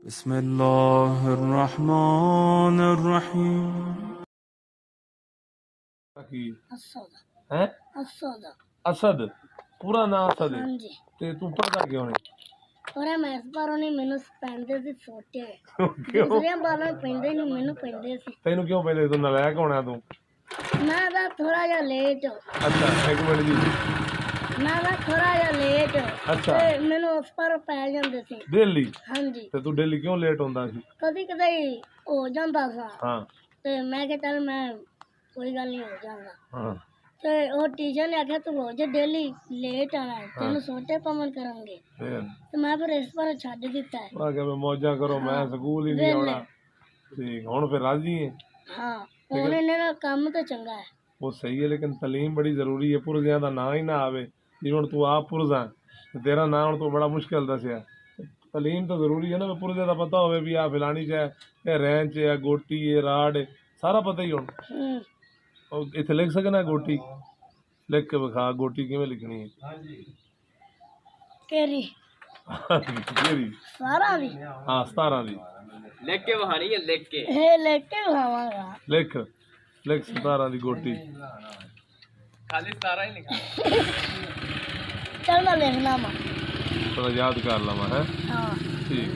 बिस्मिल्लाहिर्रहमानिर्रहीम। असद है असद असद पूरा ना असद हाँ जी ते तू पढ़दा क्यों नहीं और मैं इस बार उन्हें मैंने पैंदे से सोचे क्यों दूसरे बालों में पैंदे नहीं मैंने पैंदे से तेनू क्यों पहले तू नलायक होना तू मैं था थोड़ा जा लेट अच्छा एक मिनट जी मैं था थोड़ा जा लेट अच्छा। ते मैंने उस पर पै जाते थे दिल्ली हाँ जी ते तू दिल्ली क्यों लेट होंदा सी कभी कभी हो जाता था हाँ ते मैं क्या चल मैं कोई गल नहीं हो जाऊंगा हाँ ते वो टीचर ने आख्या तू रोज डेली लेट आना है तेन सोटे पवन करेंगे फिर तो मैं फिर इस पर छड़ दिता है आ के मौजा करो मैं स्कूल ही नहीं आना ठीक हुन फिर राजी है हाँ ਹੁਣ ਇਹਨਾਂ ਦਾ ਕੰਮ ਤਾਂ ਚੰਗਾ ਹੈ वो सही है लेकिन तलीम बड़ी जरूरी है पुरजियां दा ना ही ना आवे जिवें हुण तू आप पुरजा ते तेरा नाम हुण तो बड़ा मुश्किल दसिया तलीम तो जरूरी है ना पुरजे दा पता होवे भी आ फिलानी च है रैंच है गोटी है राड है सारा पता ही हुण इत्थे लिख सकना गोटी लिख के विखा गोटी किवें लिखनी है ਕਿਹੜੀ केरी ਸਾਰਾ ਦੀ हाँ 17 दी लिख के बहानी है लिख के ਇਹ ਲੈ ਕੇ ਖਾਵਾਂਗਾ लिख लिख 17 दी गोटी खाली सारा ही लिखा ਚੱਲ ਮੈਂ ਲਿਖਣਾ ਵਾ थोड़ा याद कर लवा है ਹਾਂ ठीक